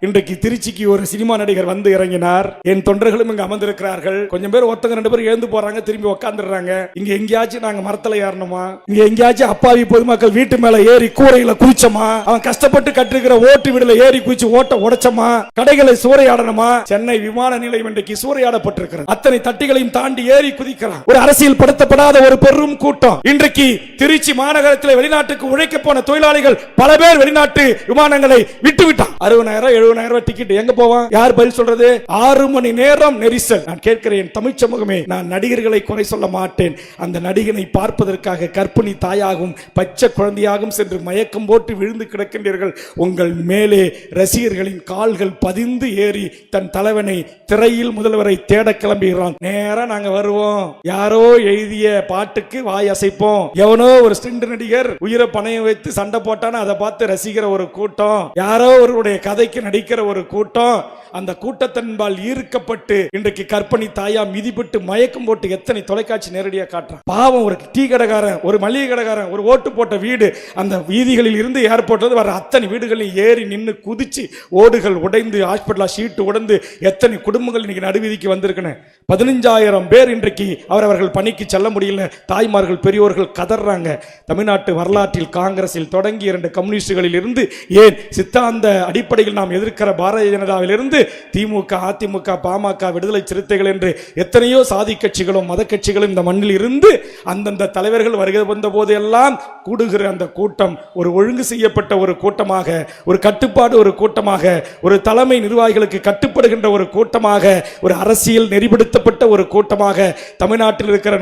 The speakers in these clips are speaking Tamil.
இன்றைக்கு திருச்சிக்கு ஒரு சினிமா நடிகர் வந்து இறங்கினார். என் தொண்டர்களும் இங்க அமர்ந்திருக்கிறார்கள். கொஞ்சம் பேர் ஒருத்தங்க ரெண்டு பேர் எழுந்து போறாங்க, திரும்பி உட்காந்துடுறாங்க. இங்க எங்கேயாச்சும் நாங்க மரத்துல ஏறணுமா? இங்க எங்கேயாச்சும் அப்பாவி பொதுமக்கள் வீட்டு மேல ஏறி கூரையில குதிச்சோமா? அவன் கஷ்டப்பட்டு கட்டிருக்கிற ஓட்டு வீடுல ஏறி குதிச்சு ஓட்ட உடைச்சமா? கடைகளை சூறையாடணுமா? சென்னை விமான நிலையம் இன்றைக்கு சூறையாடப்பட்டிருக்கிறது. அத்தனை தட்டிகளையும் தாண்டி ஏறி குதிக்கிறான். ஒரு அரசியல் படுத்தப்படாத ஒரு பெரும் கூட்டம். இன்றைக்கு திருச்சி மாநகரத்தில் வெளிநாட்டுக்கு உழைக்க போன தொழிலாளிகள் பல பேர் வெளிநாட்டு விமானங்களை விட்டுவிட்டான். 60,000 70,000 டிக்கெட் எங்க போவான்? யார் பதில் சொல்றது? 6 மணி நேரம் நெரிசல். நான் கேட்கிறேன் தமிழ் சமூகமே, நான் நடிகர்களை குறை சொல்ல மாட்டேன். அந்த நடிகனை பார்ப்பதற்காக கர்ப்பிணி தாயாகவும் பச்சை குழந்தையாகவும் சென்று மயக்கம் போட்டு விழுந்து கிடக்கின்றீர்கள். உங்கள் மேலே ரசிகர்களின் கால்கள் பதிந்து ஏறி தன் தலைவனை திரையில் முதல்வரை தேட கிளம்புகிறான். நேரா நாங்க வருவோம். யாரோ எழுதிய பாட்டுக்கு வாய் அசைப்போம். எவனோ ஒரு ஸ்டண்ட் நடிகர் உயிரை பணையம் வைத்து சண்டை போட்டான அதை பார்த்து ரசிக்கிற ஒரு கூட்டம். யாரோ ஒருவருடைய கதைக்கு நடிக்கிற ஒரு கூட்டம். அந்த கூட்டத்தின்பால் ஈர்க்கப்பட்டு இன்றைக்கு கற்பனை தாயா மிதிப்பட்டு மயக்கம் போட்டு எத்தனை தொலைக்காட்சி நேரடியாக காட்டுறான். பாவம், ஒரு டீ கடைக்காரன், ஒரு மளிகை கடைக்காரன், ஒரு ஓட்டு போட்ட வீடு, அந்த வீதிகளில் இருந்து ஏற்பட்டது வர அத்தனை வீடுகளில் ஏறி நின்று குதிச்சு ஓடுகள் உடைந்து ஹாஸ்பிட்டல் ஷீட்டு உடைந்து எத்தனை குடும்பங்கள் இன்னைக்கு நடுவீதிக்கு வந்திருக்கணும். 15,000 பேர் இன்றைக்கு அவரவர்கள் பணிக்கு செல்ல முடியல. தாய்மார்கள் பெரியோர்கள் கதறாங்க. தமிழ்நாட்டு வரலாற்றில் காங்கிரஸில் தொடங்கி 2 கம்யூனிஸ்டுகளில் இருந்து ஏன் சித்தாந்த அடிப்படையில் நாம் எதிர்க்கிற பாரதிய ஜனதாவில் இருந்து திமுக, அதிமுக, பாமக, விடுதலை சிறுத்தைகள் என்று எத்தனையோ சாதி கட்சிகளும் மத கட்சிகளும் இந்த மண்ணில் இருந்து அந்தந்த தலைவர்கள் வருகை வந்த போது எல்லாம் கூடுகிற அந்த கூட்டம் ஒரு ஒழுங்கு செய்யப்பட்ட ஒரு கூட்டமாக, ஒரு கட்டுப்பாடு ஒரு கூட்டமாக, ஒரு தலைமை நிர்வாகிகளுக்கு கட்டுப்படுகின்ற ஒரு கூட்டமாக, ஒரு அரசியல் நெறிப்படுத்தப்பட்ட ஒரு கூட்டமாக தமிழ்நாட்டில் இருக்கிற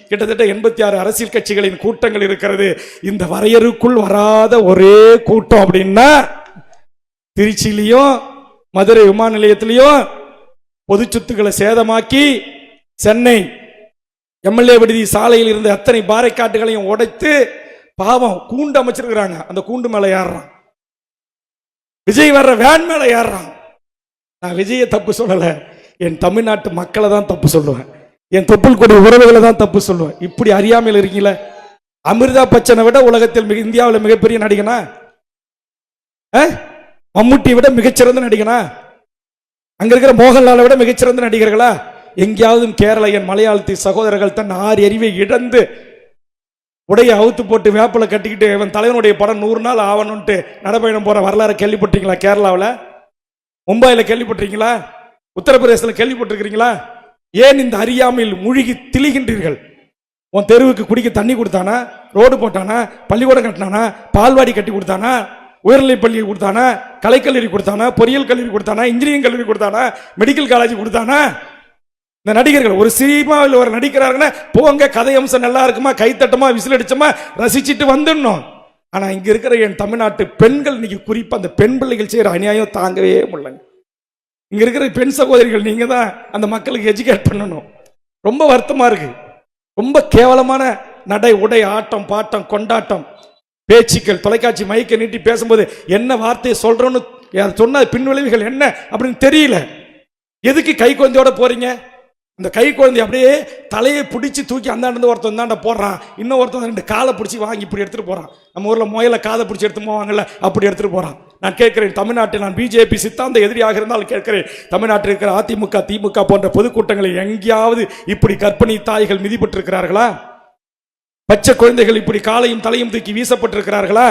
கிட்டத்தட்ட 86 அரசியல் கட்சிகளின் கூட்டங்கள் இருக்கிறது. இந்த வரையறுக்குள் வராத ஒரே கூட்டம் அப்படின்னா திருச்சியிலையும் மதுரை விமான நிலையத்திலையும் பொது சொத்துக்களை சேதமாக்கி சென்னை எம்எல்ஏ விடுதி சாலையில் இருந்த அத்தனை பாறைக்காட்டுகளையும் உடைத்து பாவம் கூண்டு அமைச்சிருக்கிறாங்க. அந்த கூண்டு மேல ஏறான். விஜய் வர்ற வேன் மேல ஏறான். நான் விஜயை தப்பு சொல்லல, என் தமிழ்நாட்டு மக்களை தான் தப்பு சொல்லுவேன். என் தொப்புள் கொடி உறவுகளை தான் தப்பு சொல்லுவேன். இப்படி அறியாமையில் இருக்கீங்களா? அமிர்தா பச்சனை விட உலகத்தில் இந்தியாவில் மிகப்பெரிய நடிகனா? மம்முட்டி விட மிகச்சிறந்த நடிகனா? அங்க இருக்கிற மோகன்லாலை விட மிகச்சிறந்த நடிகர்களா? எங்கேயாவது கேரளையன் மலையாளத்தி சகோதரர்கள் தன் 6 அறிவை இழந்து உடைய அவுத்து போட்டு வேப்பலை கட்டிக்கிட்டு இவன் தலைவனுடைய படம் 100 நாள் ஆவணும்ட்டு நடைபயணம் போற வரலாறு கேள்விப்பட்டீங்களா? கேரளாவில், மும்பையில் கேள்விப்பட்டிருக்கீங்களா? உத்தரப்பிரதேசத்தில் கேள்விப்பட்டிருக்கிறீங்களா? ஏன் இந்த அறியாமையில் மூழ்கி திளிகின்றீர்கள்? உன் தெருவுக்கு குடிக்க தண்ணி கொடுத்தானா? ரோடு போட்டானா? பள்ளிக்கூடம் கட்டினானா? பால்வாடி கட்டி கொடுத்தானா? உயர்நிலை பள்ளி கொடுத்தானா? கலைக்கல்லூரி கொடுத்தானா? பொறியியல் கல்லூரி கொடுத்தானா? இன்ஜினியரிங் கல்லூரி கொடுத்தானா? மெடிக்கல் காலேஜ் கொடுத்தானா? இந்த நடிகர்கள் ஒரு சினிமாவில் ஒரு நடிக்கிறாங்கன்னா போங்க, கதை அம்சம் நல்லா இருக்குமா, கைத்தட்டமா, விசில் அடிச்சோமா, ரசிச்சுட்டு வந்துடணும். ஆனா இங்க இருக்கிற என் தமிழ்நாட்டு பெண்கள் இன்னைக்கு குறிப்பா அந்த பெண் பிள்ளைகள் செய்யற அநியாயம் தாங்கவே முடியலங்க. இங்க இருக்கிற பெண் சகோதரிகள் நீங்க தான் அந்த மக்களுக்கு எஜுகேட் பண்ணணும். ரொம்ப வருத்தமா இருக்கு. ரொம்ப கேவலமான நடை, உடை, ஆட்டம், பாட்டம், கொண்டாட்டம், பேச்சுக்கள், தொலைக்காட்சி மைக்கை நீட்டி பேசும்போது என்ன வார்த்தையை சொல்றோன்னு சொன்ன பின்விளைவுகள் என்ன அப்படின்னு தெரியல. எதுக்கு கை குழந்தையோட போறீங்க? இந்த கை குழந்தை அப்படியே தலையை பிடிச்சி தூக்கி அந்தாண்டு ஒருத்தன் தாண்ட போடுறான், இன்னும் ஒருத்தன் 2 காலை பிடிச்சி வாங்கி இப்படி எடுத்துட்டு போறான். நம்ம ஊர்ல முயலை காதை பிடிச்சி எடுத்து போவாங்கல்ல, அப்படி எடுத்துட்டு போறான். நான் கேட்கிறேன், தமிழ்நாட்டில் நான் பிஜேபி சித்தாந்த எதிரியாக இருந்தால் கேட்கிறேன், தமிழ்நாட்டில் இருக்கிற அதிமுக, திமுக போன்ற பொதுக்கூட்டங்களில் எங்கேயாவது இப்படி கர்ப்பிணி தாய்கள் மிதிப்பட்டு இருக்கிறார்களா? பச்சை குழந்தைகள் இப்படி காலையும் தலையும் தூக்கி வீசப்பட்டிருக்கிறார்களா?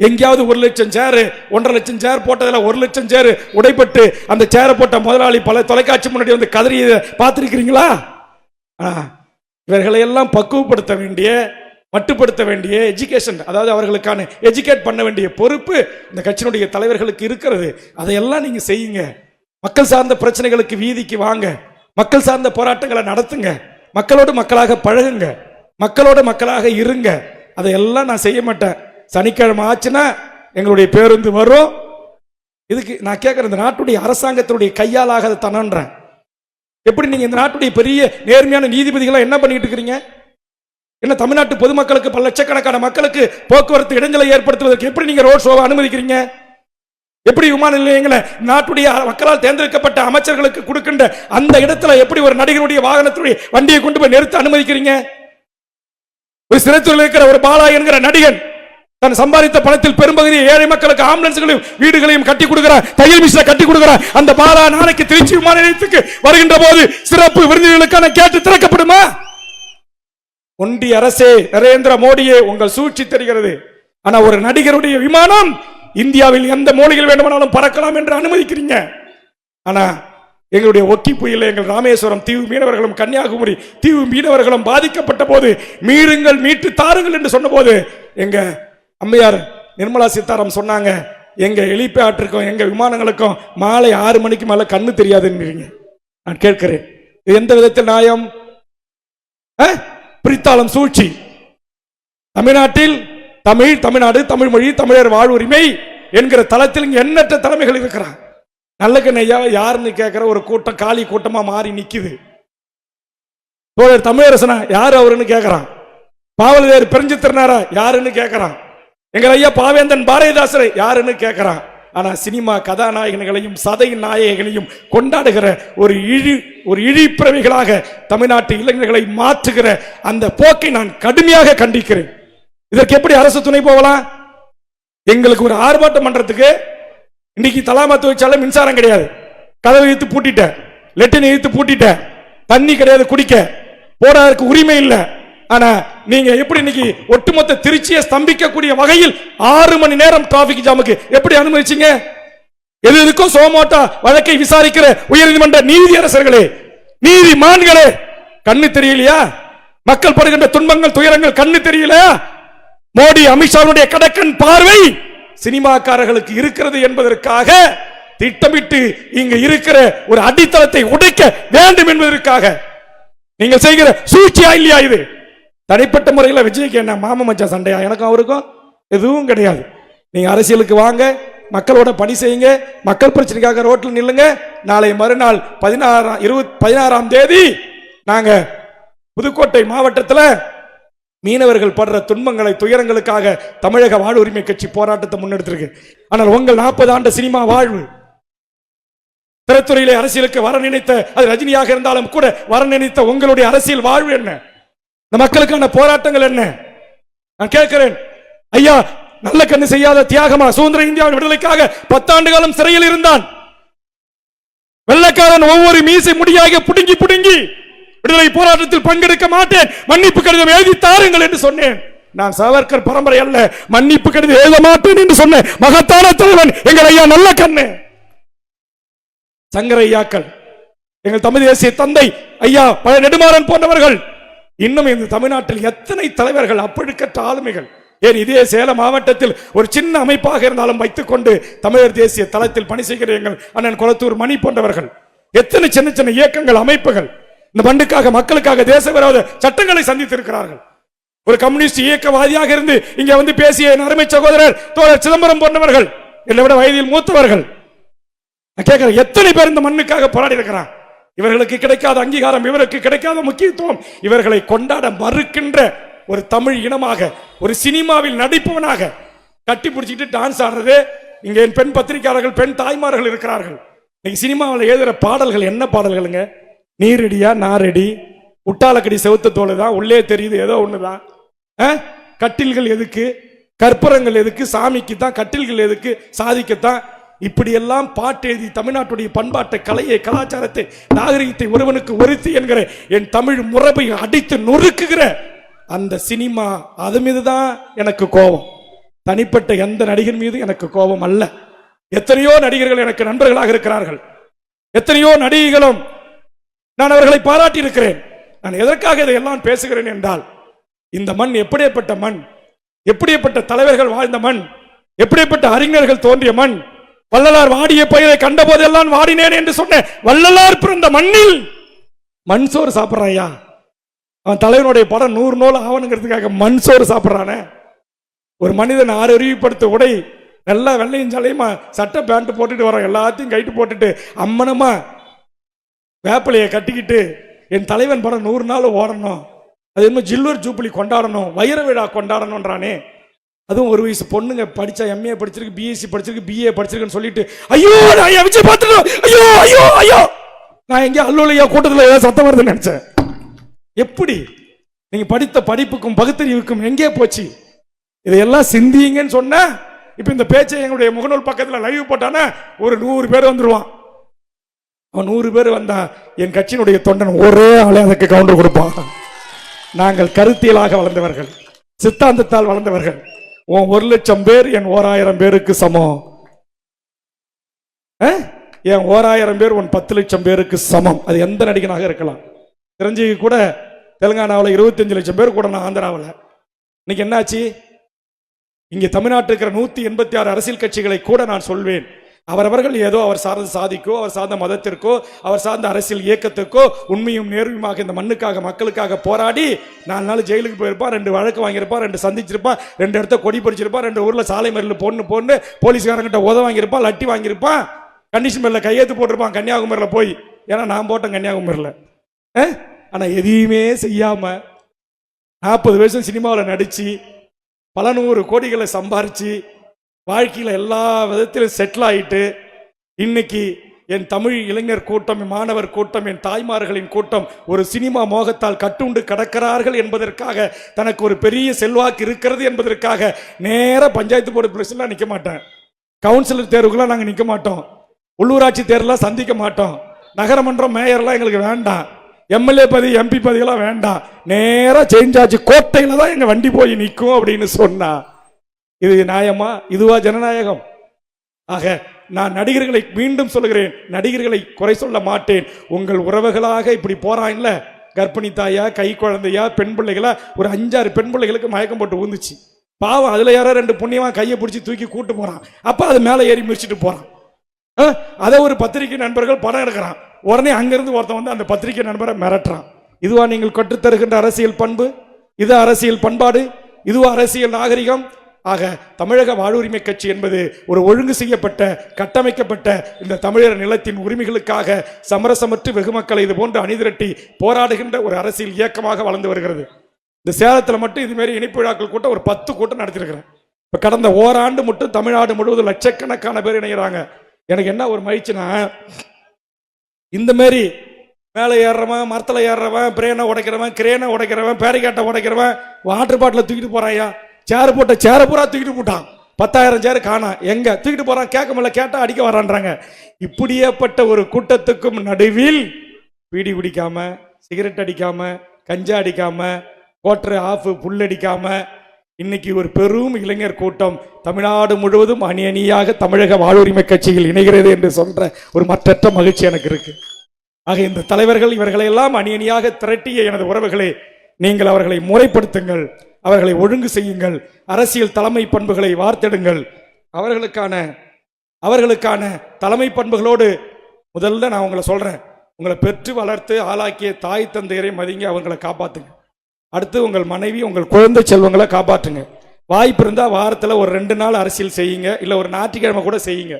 எங்கேயாவது 1 லட்சம் சேர், 1.5 லட்சம் சேர் போட்டதில் 1 லட்சம் சேர் உடைப்பட்டு அந்த சேரை போட்ட முதலாளி பல தொலைக்காட்சி முன்னாடி வந்து கதறி பார்த்திருக்கிறீங்களா? இவர்களை எல்லாம் பக்குவப்படுத்த வேண்டிய, மட்டுப்படுத்த வேண்டிய எஜுகேஷன், அதாவது அவர்களுக்கான எஜுகேட் பண்ண வேண்டிய பொறுப்பு இந்த கட்சியினுடைய தலைவர்களுக்கு இருக்கிறது. அதையெல்லாம் நீங்க செய்யுங்க. மக்கள் சார்ந்த பிரச்சனைகளுக்கு வீதிக்கு வாங்க, மக்கள் சார்ந்த போராட்டங்களை நடத்துங்க, மக்களோடு மக்களாக பழகுங்க, மக்களோட மக்களாக இருங்க. அதையெல்லாம் நான் செய்ய மாட்டேன். சனிக்கிழமை ஆச்சுன்னா எங்களுடைய பேருந்து வரும். இதுக்கு நான் கேட்கிறேன், இந்த நாட்டுடைய அரசாங்கத்தினுடைய கையாலாக அதை தனன்றேன். எப்படி நீங்க இந்த நாட்டுடைய பெரிய நேர்மையான நீதிபதிகளை என்ன பண்ணிட்டு இருக்கிறீங்க? என்ன தமிழ்நாட்டு பொதுமக்களுக்கு பல லட்சக்கணக்கான மக்களுக்கு போக்குவரத்து இடைஞ்சலை ஏற்படுத்துவதற்கு எப்படி நீங்க ரோட் ஷோவை அனுமதிக்கிறீங்க? எப்படி விமான நிலையங்களை நாட்டுடைய மக்களால் தேர்ந்தெடுக்கப்பட்ட அமைச்சர்களுக்கு கொடுக்கின்ற அந்த இடத்துல எப்படி ஒரு நடிகருடைய வாகனத்துடைய வண்டியை கொண்டு போய் நிறுத்த அனுமதிக்கிறீங்க? ஒரு சிறைத்துறையில் இருக்கிற ஒரு பாலா என்கிற நடிகன் தன் சம்பாதித்த பணத்தில் பெரும்பகுதி ஏழை மக்களுக்கு ஆம்புலன்ஸ்களையும் வீடுகளையும் கட்டி கொடுக்கிறார், தையல் மிஷினை கட்டி கொடுக்கிறார். அந்த பாலா நாளைக்கு திருச்சி விமான நிலையத்துக்கு வருகின்ற போது சிறப்பு விருந்தினர்களுக்கான கேட்டு திறக்கப்படுமா? ஒன்றிய அரசே, நரேந்திர மோடியே, உங்கள் சூழ்ச்சி தெரிகிறது. ஆனா ஒரு நடிகருடைய விமானம் இந்தியாவில் எந்த மூலையில் வேண்டுமானாலும் பறக்கலாம் என்று அனுமதிக்கிறீங்க. ஆனா எங்களுடைய ஒக்கி புயல் எங்கள் ராமேஸ்வரம் தீவு மீனவர்களும் கன்னியாகுமரி தீவு மீனவர்களும் பாதிக்கப்பட்ட போது மீறுங்கள் மீட்டு தாருங்கள் என்று சொன்ன போது எங்க அம்மையார் நிர்மலா சீதாராமன் சொன்னாங்க, எங்க ஹெலிபேட்டுக்கும் எங்க விமானங்களுக்கும் மாலை 6 மணிக்கு மேல கண்ணு தெரியாதுன்னு. நான் கேட்கிறேன், எந்த விதத்தில் நியாயம்? பிரித்தாளம் சூழ்ச்சி. தமிழ்நாட்டில் தமிழ்நாடு, தமிழ் மொழி, தமிழர் வாழ்வுரிமை என்கிற தளத்தில் எண்ணற்ற தலைமைகள் இருக்கிறார். நல்ல கண்ணையா யாருன்னு கேட்கிற ஒரு கூட்டம் காலி கூட்டமா மாறி நிக்குது. தோழர் தமிழரசனா யாரு அவருன்னு கேட்கிறான். பாவலர் பெருஞ்சு திருநாரா யாருன்னு கேட்கிறான். எங்கள் ஐயா பாவேந்தன் பாரதிதாசரை யாருன்னு கேட்கிறான். ஆனா சினிமா கதாநாயகர்களையும் சதை நாயகங்களையும் கொண்டாடுகிற ஒரு இழிப்பிரவிகளாக தமிழ்நாட்டு இளைஞர்களை மாற்றுகிற அந்த போக்கை நான் கடுமையாக கண்டிக்கிறேன். இதற்கு எப்படி அரசு துணை போகலாம்? எங்களுக்கு ஒரு ஆர்ப்பாட்டம் பண்றதுக்கு இன்னைக்கு தலாமா தொழிற்சாலை மின்சாரம் கிடையாது, கதவை இழுத்து பூட்டிட்ட, லெட்டினை இழுத்து பூட்டிட்ட, தண்ணி கிடையாது குடிக்க, போறதுக்கு உரிமை இல்லை. ஆனா நீங்க எப்படி இன்னைக்கு ஒட்டுமொத்த திருச்சியை ஸ்தம்பிக்கக்கூடிய வகையில் 6 மணி நேரம் டிராபிக் ஜாமுக்கு எப்படி அனுமதிச்சீங்க? எதுக்கும் சோமோட்டா வழக்கை விசாரிக்கிற உயர்நீதிமன்ற நீதியரசர்களே, நீதிமான்களே, கண்ணு தெரியலையா? மக்கள் படுகின்ற துன்பங்கள் துயரங்கள் கண்ணு தெரியலையா? மோடி அமித்ஷாவுடைய கடக்கன் பார்வை சினிமாக்காரர்களுக்கு இருக்கிறது என்பதற்காக திட்டமிட்டு இங்க இருக்கிற ஒரு அடித்தளத்தை உடைக்க வேண்டும் என்பதற்காக நீங்கள் செய்கிற சூழ்ச்சியா இல்லையா? இது தனிப்பட்ட முறையில் விஜய்க்கு என்ன மாம மச்சான் சண்டையா? எனக்கும் அவருக்கும் எதுவும் கிடையாது. நீங்க அரசியலுக்கு வாங்க, மக்களோட பணி செய்யுங்க, மக்கள் பிரச்சனைக்காக ரோட்டில் நில்லுங்க. நாளை மறுநாள் 16ஆம் தேதி நாங்க புதுக்கோட்டை மாவட்டத்தில் மீனவர்கள் படுற துன்பங்களை துயரங்களுக்காக தமிழக வாழ்வுரிமை கட்சி போராட்டத்தை முன்னெடுத்திருக்கு. ஆனால் உங்கள் 40 ஆண்டு சினிமா வாழ்வு, திரைத்துறையிலே அரசியலுக்கு வர நினைத்த, அது ரஜினியாக இருந்தாலும் கூட வர நினைத்த உங்களுடைய அரசியல் வாழ்வு என்ன? இந்த மக்களுக்கான போராட்டங்கள் என்ன? நான் கேட்கிறேன், ஐயா நல்ல கண்ணு செய்யாத தியாகமா சுதந்திர இந்தியாவின் விடுதலைக்காக 10 ஆண்டு காலம் சிறையில் இருந்தான். வெள்ளைக்காரன் ஒவ்வொரு மீசை முடியாக புடுங்கி புடுங்கி விடுதலை போராட்டத்தில் பங்கெடுக்க மாட்டேன், மன்னிப்பு கடிதம் எழுதி தாருங்கள் என்று சொன்னேன். நான் சாவர்கர் பரம்பரை அல்ல, மன்னிப்பு கடிதம் எழுத மாட்டேன் என்று சொன்ன மகத்தான தலைவன் எங்கள் ஐயா நல்ல கண்ணு. சங்கரையாக்கள், எங்கள் தமிழ் தேசிய தந்தை ஐயா பழ நெடுமாறன் போன்றவர்கள், இன்னும் இந்த தமிழ்நாட்டில் எத்தனை தலைவர்கள், அப்பழுக்கற்ற ஆளுமைகள். ஏன் இதே சேலம் மாவட்டத்தில் ஒரு சின்ன அமைப்பாக இருந்தாலும் வைத்துக் கொண்டு தமிழர் தேசிய தளத்தில் பணி செய்கிற எங்கள் அண்ணன் கொளத்தூர் மணி போன்றவர்கள், எத்தனை சின்ன சின்ன இயக்கங்கள் அமைப்புகள் இந்த மண்ணுக்காக மக்களுக்காக தேச விரோத சட்டங்களை சந்தித்திருக்கிறார்கள். ஒரு கம்யூனிஸ்ட் இயக்கவாதியாக இருந்து இங்க வந்து பேசிய அருமை சகோதரர் தோழர் சிதம்பரம் போன்றவர்கள், என்னை விட வயதில் மூத்தவர்கள். நான் கேட்கிறேன், எத்தனை பேர் இந்த மண்ணுக்காக போராடி இருக்கிறார்? இவர்களுக்கு கிடைக்காத அங்கீகாரம், இவருக்கு கிடைக்காத முக்கியத்துவம், இவர்களை கொண்டாட மறுக்கின்ற ஒரு தமிழ் இனமாக, ஒரு சினிமாவில் நடிப்பவனாக கட்டி பிடிச்சிட்டு டான்ஸ் ஆடுறது. இங்க என் பெண் பத்திரிகையாளர்கள், பெண் தாய்மார்கள் இருக்கிறார்கள். இன்னைக்கு சினிமாவில் எழுதுற பாடல்கள் என்ன பாடல்களுங்க? நீ ரெடியா, நான் ரெடி, உட்டாலக்கடி செவுத்த தோல் தான், உள்ளே தெரியுது ஏதோ ஒண்ணுதான். கட்டில்கள் எதுக்கு, கற்பூரங்கள் எதுக்கு, சாமிக்கு தான். கட்டில்கள் எதுக்கு, சாதிக்கத்தான். இப்படியெல்லாம் பாட்டு எழுதி தமிழ்நாட்டுடைய பண்பாட்டை, கலையை, கலாச்சாரத்தை, நாகரிகத்தை ஒருவனுக்கு ஒருத்தி என்கிற என் தமிழ் முறையை அடித்து நொறுக்குகிற அந்த சினிமா, அது மீதுதான் எனக்கு கோபம். தனிப்பட்ட எந்த நடிகர் மீது எனக்கு கோபம் அல்ல. எத்தனையோ நடிகர்கள் எனக்கு நண்பர்களாக இருக்கிறார்கள், எத்தனையோ நடிகைகளும் நான் அவர்களை பாராட்டி இருக்கிறேன். நான் எதற்காக இதையெல்லாம் பேசுகிறேன் என்றால், இந்த மண் எப்படிப்பட்ட மண், எப்படிப்பட்ட தலைவர்கள் வாழ்ந்த மண், எப்படிப்பட்ட அறிஞர்கள் தோன்றிய மண். வள்ளலார் வாடிய பயிரை கண்ட போதெல்லாம் வாடினேன் என்று சொன்ன வள்ளலார் பிறந்த மண்ணில் மண் சோறு சாப்பிட்றாயா? அவன் தலைவனுடைய படம் 100 நூல் ஆவணுங்கிறதுக்காக மண் சோறு சாப்பிட்றானே. ஒரு மனிதன் 6 அறிவுப்படுத்த உடை, நல்லா வெள்ளையும் சலையுமா சட்டை பேண்ட் போட்டுட்டு வரோம், எல்லாத்தையும் கைட்டு போட்டுட்டு அம்மனமா வேப்பிலையை கட்டிக்கிட்டு என் தலைவன் படம் 100 நாள் ஓடணும், அது என்ன ஜில்வர் ஜூப்ளி கொண்டாடணும், வைர விழா கொண்டாடணும்ன்றானே. அதுவும் ஒரு வயசு பொண்ணுங்க படிச்சா, எம்ஏ படிச்சிருக்கு, பிஎஸ்சி படிச்சிருக்கு, பிஏ படிச்சிருக்குன்னு சொல்லிட்டு, ஐயோ நான் விஜய் பார்த்துட்டோம், ஐயோ ஐயோ ஐயோ, நான் எங்கேயோ அல்லோலையா கூட்டத்தில் ஏதாவது சத்தம் வருதுன்னு நினைச்சேன். எப்படி நீங்க படித்த படிப்புக்கும் பகுத்தறிவுக்கும் எங்கே போச்சு? இதையெல்லாம் சிந்திங்கன்னு சொன்ன. இப்ப இந்த பேச்சை எங்களுடைய முகநூல் பக்கத்துல லைவ் போட்டானா ஒரு 100 பேர் வந்துருவான். அவன் 100 பேர் வந்தா என் கட்சியினுடைய தொண்டன் ஒரே ஆளே அதுக்கு கவுண்டர் கொடுப்பான். நாங்கள் கருத்தியலாக வளர்ந்தவர்கள், சித்தாந்தத்தால் வளர்ந்தவர்கள். உன் 1,00,000 பேர் என் 1000 பேருக்கு சமம். என் 1000 பேர் உன் 10,00,000 பேருக்கு சமம். அது எந்த நடிகனாக இருக்கலாம். சிரஞ்சீவி கூட தெலுங்கானாவில் 25 லட்சம் பேர் கூட நான் ஆந்திராவில். இன்னைக்கு என்னாச்சு? இங்கே தமிழ்நாட்டில் இருக்கிற 186 அரசியல் கட்சிகளை கூட நான் சொல்வேன், அவரவர்கள் ஏதோ அவர் சார்ந்த சாதிக்கோ, அவர் சார்ந்த மதத்திற்கோ, அவர் சார்ந்த அரசியல் இயக்கத்திற்கோ உண்மையும் நேர்மையுமாக இந்த மண்ணுக்காக மக்களுக்காக போராடி 4 நாள் ஜெயிலுக்கு போயிருப்பான், 2 வழக்கு வாங்கியிருப்பான், 2 சந்திச்சிருப்பான், 2 இடத்த கொடி பறிச்சிருப்பான், 2 ஊர்ல சாலை மறியல் பொண்ணு போலீஸ்காரங்கிட்ட உத வாங்கியிருப்பான், லட்டி வாங்கியிருப்பான், கண்டிஷன் மேல கையெழுத்து போட்டிருப்பான் கன்னியாகுமரியில் போய். ஏன்னா நான் போட்டேன் கன்னியாகுமரியில். ஆனா எதையுமே செய்யாம 40 வருஷம் சினிமாவில் நடிச்சு பல 100 கோடிகளை சம்பாரிச்சு வாழ்க்கையில் எல்லா விதத்திலும் செட்டில் ஆயிட்டு இன்னைக்கு என் தமிழ் இளைஞர் கூட்டம், மாணவர் கூட்டம், என் தாய்மார்களின் கூட்டம் ஒரு சினிமா மோகத்தால் கட்டுண்டு கிடக்கிறார்கள் என்பதற்காக, தனக்கு ஒரு பெரிய செல்வாக்கு இருக்கிறது என்பதற்காக நேர பஞ்சாயத்து போர்டு பிரசிடென்ட்லாம் நிற்க மாட்டேன், கவுன்சிலர் தேர்வுகளாம் நாங்கள் நிற்க மாட்டோம், உள்ளூராட்சி தேர்தலாம் சந்திக்க மாட்டோம், நகரமன்றம் மேயர்லாம் எங்களுக்கு வேண்டாம், எம்எல்ஏ பதவி எம்பி பதவியெல்லாம் வேண்டாம், நேரா சேஞ்ச் ஆச்சு கோட்டையில தான் எங்க வண்டி போய் நிற்கும் அப்படின்னு சொன்னா இது நியாயமா? இதுவா ஜனநாயகம்? ஆக நான் நடிகர்களை மீண்டும் சொல்லுகிறேன், நடிகர்களை குறை சொல்ல மாட்டேன். உங்கள் உறவுகளாக இப்படி போறான்ல, கர்ப்பிணி தாயா, கை குழந்தையா, பெண் பிள்ளைகளா, ஒரு 5-6 பெண் பிள்ளைகளுக்கு மயக்கம் போட்டு ஊந்துச்சு. பாவம், அதுல யாரோ 2 புண்ணியமா கையை பிடிச்சி தூக்கி கூட்டு போறான். அப்ப அது மேல ஏறி மிதிச்சுட்டு போறான். அதை ஒரு பத்திரிகை நண்பர்கள் படம் எடுக்கிறான். உடனே அங்கிருந்து ஒருத்தன் வந்து அந்த பத்திரிகை நண்பரை மிரட்டுறான். இதுவா நீங்கள் கற்றுத்தருகின்ற அரசியல் பண்பு? இது அரசியல் பண்பாடு? இதுவா அரசியல் நாகரிகம்? ஆக தமிழக வாழ்வுரிமை கட்சி என்பது ஒரு ஒழுங்கு செய்யப்பட்ட, கட்டமைக்கப்பட்ட இந்த தமிழர் நிலத்தின் உரிமைகளுக்காக சமரசமற்று வெகுமக்களை இது போன்று அணிதிரட்டி போராடுகின்ற ஒரு அரசியல் இயக்கமாக வளர்ந்து வருகிறது. இந்த சேலத்தில் மட்டும் இதுமாரி இணைப்பு விழாக்கள் கூட்டம் ஒரு 10 கூட்டம் நடத்திருக்கிறேன். இப்போ கடந்த ஓராண்டு மட்டும் தமிழ்நாடு முழுவதும் லட்சக்கணக்கான பேர் இணைகிறாங்க. எனக்கு என்ன ஒரு மகிழ்ச்சினா, இந்த மாரி மேலே ஏறுறவன், மரத்தில் ஏறுறவன், பிரேனை உடைக்கிறவன், கிரேனை உடைக்கிறவன், பேரிகாட்டை உடைக்கிறவன், வாட்டர் பாட்டில் தூக்கிட்டு போறாயா, சேர் போட்ட சேரை பூரா தூக்கிட்டு போட்டான், 10,000 சேர் காணா, எங்க தூக்கிட்டு போறான், கேட்க முடியல, கேட்டா அடிக்க வரான்றாங்க. இப்படியேப்பட்ட ஒரு கூட்டத்துக்கும் நடுவில் பீடி குடிக்காம, சிகரெட் அடிக்காம, கஞ்சா அடிக்காம, கோட்டர் ஆஃப் புல்லடிக்காம இன்னைக்கு ஒரு பெரும் இளைஞர் கூட்டம் தமிழ்நாடு முழுவதும் அணி அணியாக தமிழக வாழ்வுரிமை கட்சியில் இணைகிறது என்று சொல்ற ஒரு மற்றற்ற மகிழ்ச்சி எனக்கு இருக்கு. ஆக இந்த தலைவர்கள் இவர்களை எல்லாம் அணி அணியாக திரட்டிய எனது உறவுகளே, நீங்கள் அவர்களை முறைப்படுத்துங்கள், அவர்களை ஒழுங்கு செய்யுங்கள், அரசியல் தலைமை பண்புகளை வார்த்தெடுங்கள். அவர்களுக்கான தலைமை பண்புகளோடு முதல்ல நான் உங்களை சொல்றேன், உங்களை பெற்று வளர்த்து ஆளாக்கிய தாய் தந்தையரை மதிங்க, அவங்களை காப்பாத்துங்க. அடுத்து உங்கள் மனைவி, உங்கள் குழந்தை செல்வங்களை காப்பாற்றுங்க. வாய்ப்பு இருந்தால் வாரத்தில் ஒரு 2 நாள் அரசியல் செய்யுங்க, இல்லை ஒரு ஞாயிற்றுக்கிழமை கூட செய்யுங்க.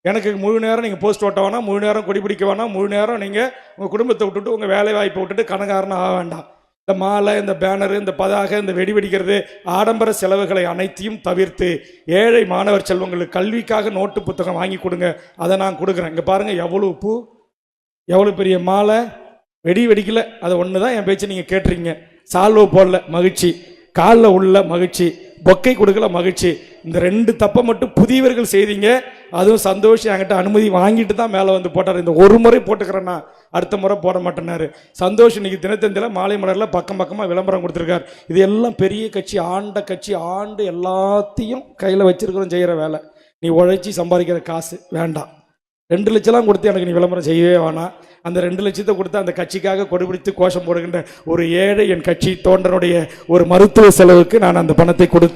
எனக்கு முழு நேரம் நீங்கள் போஸ்ட் ஓட்ட வேணாம், முழு நேரம் கொடி பிடிக்க வேணாம், முழு நேரம் நீங்கள் உங்கள் குடும்பத்தை விட்டுட்டு உங்கள் வேலை வாய்ப்பை விட்டுட்டு கணக்காரனா ஆக வேண்டாம். இந்த மாலை, இந்த பேனரு, இந்த பதாக, இந்த வெடி வெடிக்கிறது, ஆடம்பர செலவுகளை அனைத்தையும் தவிர்த்து ஏழை மாணவர் செல்வங்களுக்கு கல்விக்காக நோட்டு புத்தகம் வாங்கி கொடுங்க. அதை நான் கொடுக்குறேன். இங்கே பாருங்கள், எவ்வளோ பூ, எவ்வளோ பெரிய மாலை, வெடி வெடிக்கல, அதை ஒன்று தான் என் பேச்சு நீங்கள் கேட்டுறீங்க. சால்வோ போடல, மகிழ்ச்சி. காலில் உள்ள மகிழ்ச்சி. பொக்கை கொடுக்கல, மகிழ்ச்சி. இந்த 2 தப்பை மட்டும் புதியவர்கள் செய்தீங்க. அதுவும் சந்தோஷம் என்கிட்ட அனுமதி வாங்கிட்டு தான் மேலே வந்து போட்டார். இந்த ஒரு முறை போட்டுக்கிறேன்னா அடுத்த முறை போட மாட்டேன்னாரு. சந்தோஷம் இன்னைக்கு தினத்தந்தியில் மாலை மலரில் பக்கமாக விளம்பரம் கொடுத்துருக்கார். இது எல்லாம் பெரிய கட்சி, ஆண்ட கட்சி, ஆண்டு எல்லாத்தையும் கையில் வச்சிருக்கிறோம், செய்கிற வேலை. நீ உழைச்சி சம்பாதிக்கிற காசு வேண்டாம். 2 லட்சம்லாம் கொடுத்து எனக்கு நீ விளம்பரம் செய்யவே வேணாம். அந்த 2 லட்சத்தை கொடுத்து அந்த கட்சிக்காக கொடிபிடித்து கோஷம் போடுகின்ற ஒரு ஏழை என் கட்சி தோன்றனுடைய ஒரு மருத்துவ செலவுக்கு நான் அந்த பணத்தை கொடுத்து